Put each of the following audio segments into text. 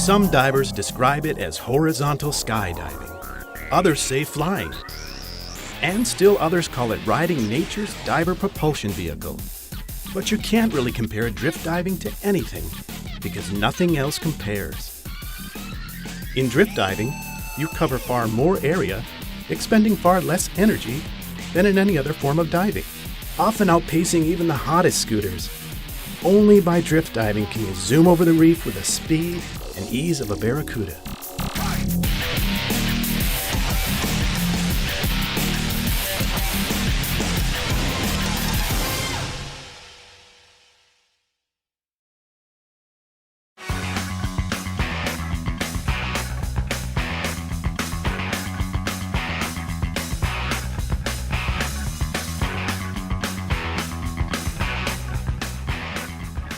Some divers describe it as horizontal skydiving. Others say flying. And still others call it riding nature's diver propulsion vehicle. But you can't really compare drift diving to anything because nothing else compares. In drift diving, you cover far more area, expending far less energy than in any other form of diving, often outpacing even the hottest scooters. Only by drift diving can you zoom over the reef with the speed and ease of a barracuda.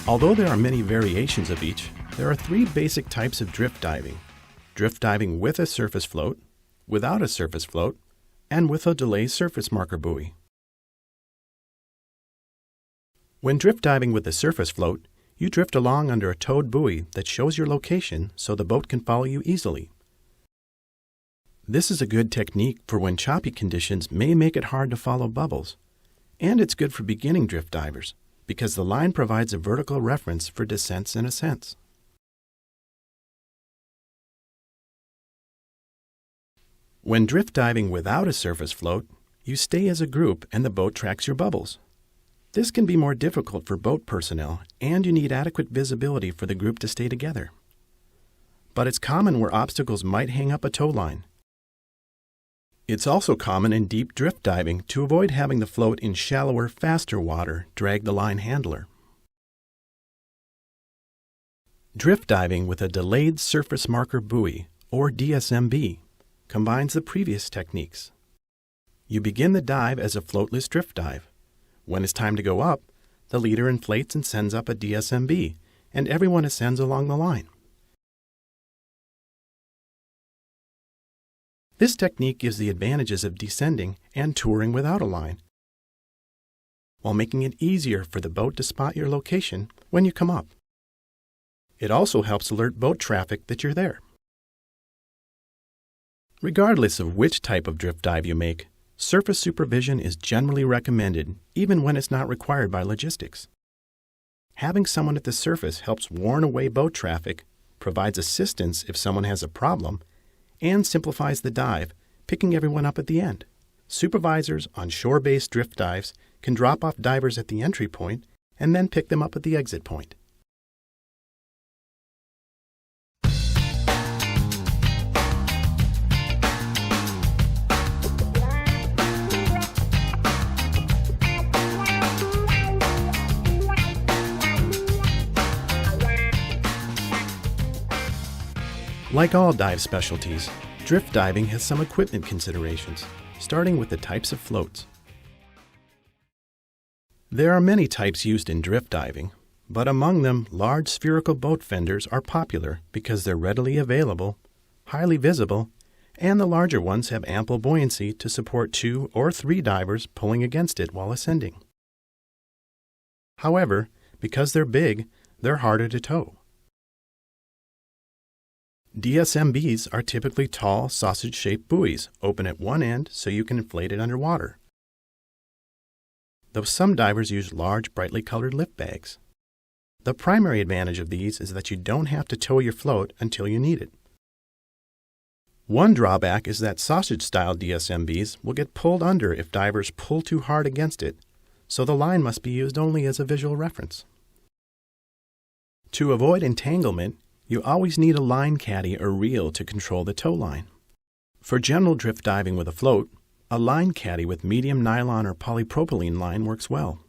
Although there are many variations of each, there are three basic types of drift diving. Drift diving with a surface float, without a surface float, and with a delay surface marker buoy. When drift diving with a surface float, you drift along under a towed buoy that shows your location so the boat can follow you easily. This is a good technique for when choppy conditions may make it hard to follow bubbles, and it's good for beginning drift divers, because the line provides a vertical reference for descents and ascents. When drift diving without a surface float, you stay as a group and the boat tracks your bubbles. This can be more difficult for boat personnel, and you need adequate visibility for the group to stay together. But it's common where obstacles might hang up a tow line. It's also common in deep drift diving to avoid having the float in shallower, faster water drag the line handler. Drift diving with a delayed surface marker buoy, or DSMB, combines the previous techniques. You begin the dive as a floatless drift dive. When it's time to go up, the leader inflates and sends up a DSMB, and everyone ascends along the line. This technique gives the advantages of descending and touring without a line, while making it easier for the boat to spot your location when you come up. It also helps alert boat traffic that you're there. Regardless of which type of drift dive you make, surface supervision is generally recommended even when it's not required by logistics. Having someone at the surface helps warn away boat traffic, provides assistance if someone has a problem, and simplifies the dive, picking everyone up at the end. Supervisors on shore-based drift dives can drop off divers at the entry point and then pick them up at the exit point. Like all dive specialties, drift diving has some equipment considerations, starting with the types of floats. There are many types used in drift diving, but among them, large spherical boat fenders are popular because they're readily available, highly visible, and the larger ones have ample buoyancy to support 2 or 3 divers pulling against it while ascending. However, because they're big, they're harder to tow. DSMBs are typically tall, sausage-shaped buoys, open at one end so you can inflate it underwater. Though some divers use large, brightly colored lift bags. The primary advantage of these is that you don't have to tow your float until you need it. One drawback is that sausage-style DSMBs will get pulled under if divers pull too hard against it, so the line must be used only as a visual reference. To avoid entanglement, you always need a line caddy or reel to control the tow line. For general drift diving with a float, a line caddy with medium nylon or polypropylene line works well.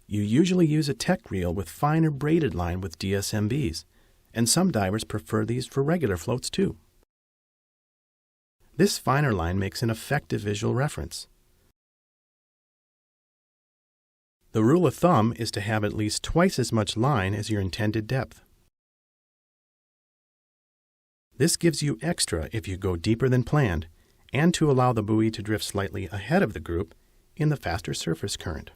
You usually use a tech reel with finer braided line with DSMBs, and some divers prefer these for regular floats too. This finer line makes an effective visual reference. The rule of thumb is to have at least twice as much line as your intended depth. This gives you extra if you go deeper than planned, and to allow the buoy to drift slightly ahead of the group in the faster surface current.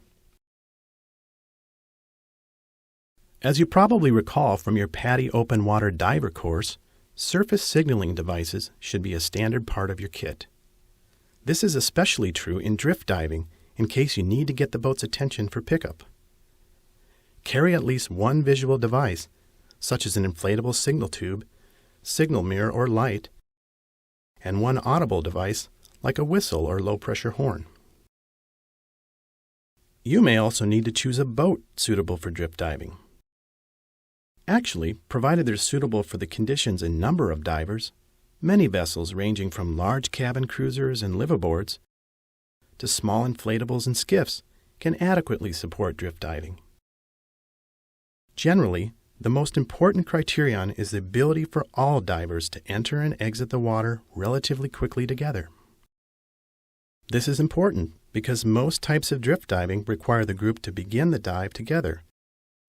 As you probably recall from your PADI open water diver course, surface signaling devices should be a standard part of your kit. This is especially true in drift diving in case you need to get the boat's attention for pickup. Carry at least one visual device, such as an inflatable signal tube, signal mirror or light, and one audible device like a whistle or low-pressure horn. You may also need to choose a boat suitable for drift diving. Actually, provided they're suitable for the conditions and number of divers, many vessels ranging from large cabin cruisers and liveaboards to small inflatables and skiffs can adequately support drift diving. Generally, the most important criterion is the ability for all divers to enter and exit the water relatively quickly together. This is important because most types of drift diving require the group to begin the dive together,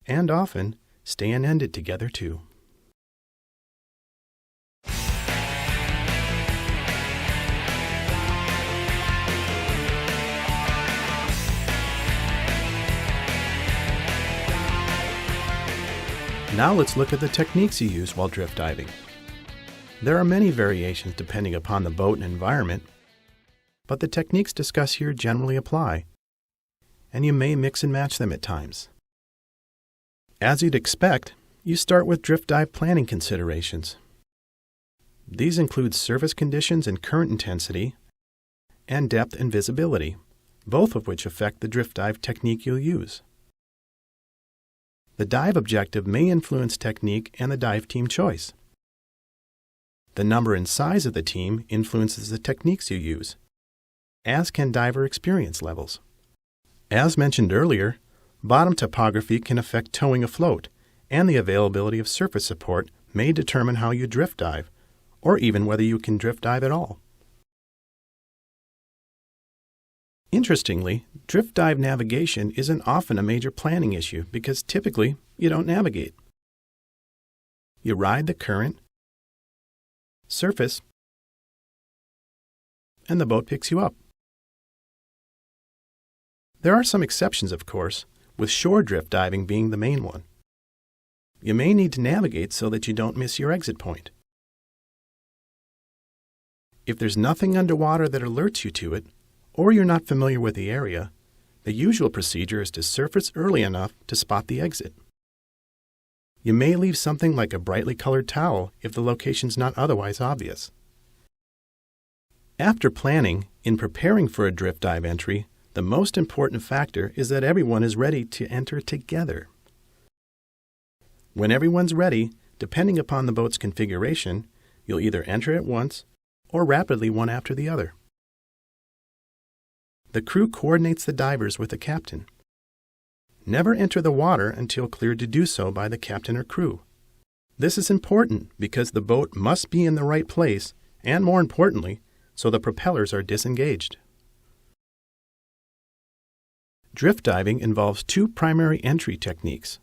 and often stay and end it together too. Now let's look at the techniques you use while drift diving. There are many variations depending upon the boat and environment, but the techniques discussed here generally apply, and you may mix and match them at times. As you'd expect, you start with drift dive planning considerations. These include surface conditions and current intensity, and depth and visibility, both of which affect the drift dive technique you'll use. The dive objective may influence technique and the dive team choice. The number and size of the team influences the techniques you use, as can diver experience levels. As mentioned earlier, bottom topography can affect towing afloat, and the availability of surface support may determine how you drift dive, or even whether you can drift dive at all. Interestingly, drift dive navigation isn't often a major planning issue because typically you don't navigate. You ride the current, surface, and the boat picks you up. There are some exceptions, of course, with shore drift diving being the main one. You may need to navigate so that you don't miss your exit point. If there's nothing underwater that alerts you to it, or you're not familiar with the area, the usual procedure is to surface early enough to spot the exit. You may leave something like a brightly colored towel if the location's not otherwise obvious. After planning, in preparing for a drift dive entry, the most important factor is that everyone is ready to enter together. When everyone's ready, depending upon the boat's configuration, you'll either enter at once or rapidly one after the other. The crew coordinates the divers with the captain. Never enter the water until cleared to do so by the captain or crew. This is important because the boat must be in the right place and, more importantly, so the propellers are disengaged. Drift diving involves two primary entry techniques.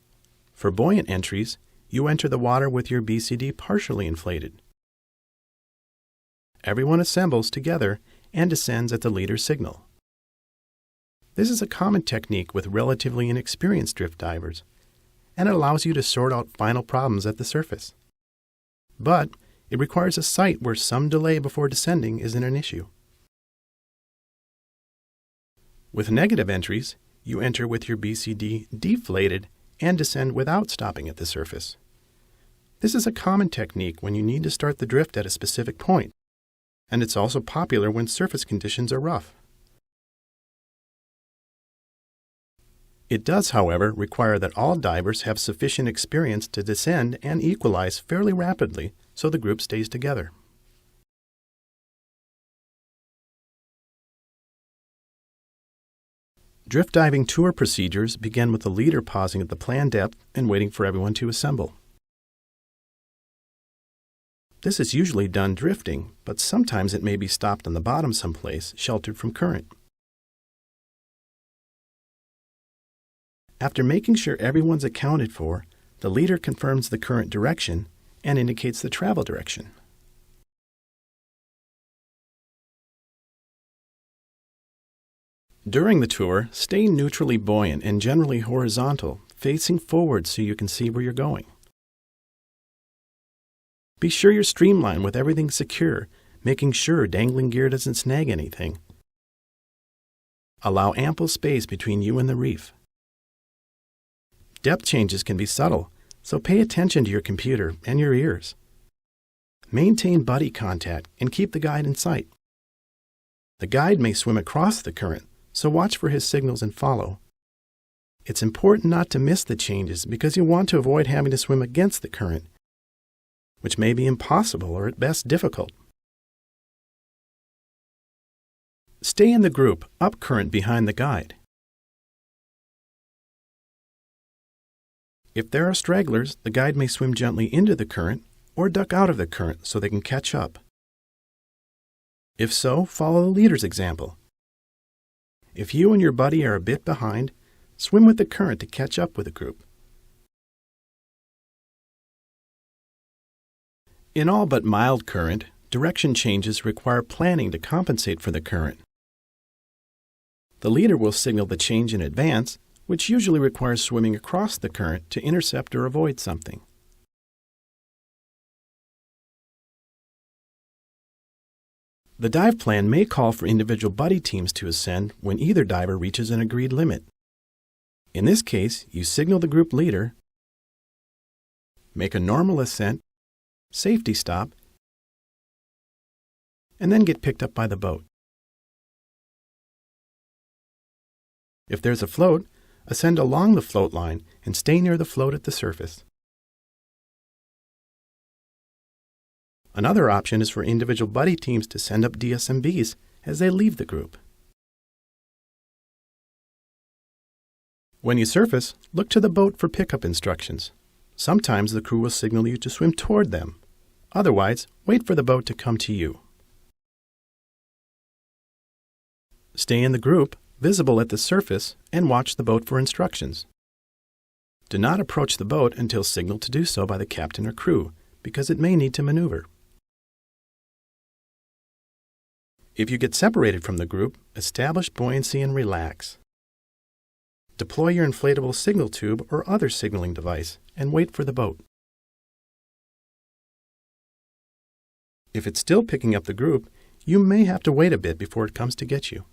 For buoyant entries, you enter the water with your BCD partially inflated. Everyone assembles together and descends at the leader's signal. This is a common technique with relatively inexperienced drift divers, and it allows you to sort out final problems at the surface. But it requires a site where some delay before descending isn't an issue. With negative entries, you enter with your BCD deflated and descend without stopping at the surface. This is a common technique when you need to start the drift at a specific point, and it's also popular when surface conditions are rough. It does, however, require that all divers have sufficient experience to descend and equalize fairly rapidly so the group stays together. Drift diving tour procedures begin with the leader pausing at the planned depth and waiting for everyone to assemble. This is usually done drifting, but sometimes it may be stopped on the bottom someplace, sheltered from current. After making sure everyone's accounted for, the leader confirms the current direction and indicates the travel direction. During the tour, stay neutrally buoyant and generally horizontal facing forward so you can see where you're going. Be sure you're streamlined with everything secure, making sure dangling gear doesn't snag anything. Allow ample space between you and the reef. Depth changes can be subtle, so pay attention to your computer and your ears. Maintain buddy contact and keep the guide in sight. The guide may swim across the current, so watch for his signals and follow. It's important not to miss the changes because you want to avoid having to swim against the current, which may be impossible or at best difficult. Stay in the group up current behind the guide. If there are stragglers, the guide may swim gently into the current or duck out of the current so they can catch up. If so, follow the leader's example. If you and your buddy are a bit behind, swim with the current to catch up with the group. In all but mild current, direction changes require planning to compensate for the current. The leader will signal the change in advance, which usually requires swimming across the current to intercept or avoid something. The dive plan may call for individual buddy teams to ascend when either diver reaches an agreed limit. In this case, you signal the group leader, make a normal ascent, safety stop, and then get picked up by the boat. If there's a float, ascend along the float line and stay near the float at the surface. Another option is for individual buddy teams to send up DSMBs as they leave the group. When you surface, look to the boat for pickup instructions. Sometimes the crew will signal you to swim toward them. Otherwise, wait for the boat to come to you. Stay in the group, visible at the surface, and watch the boat for instructions. Do not approach the boat until signaled to do so by the captain or crew, because it may need to maneuver. If you get separated from the group, establish buoyancy and relax. Deploy your inflatable signal tube or other signaling device and wait for the boat. If it's still picking up the group, you may have to wait a bit before it comes to get you.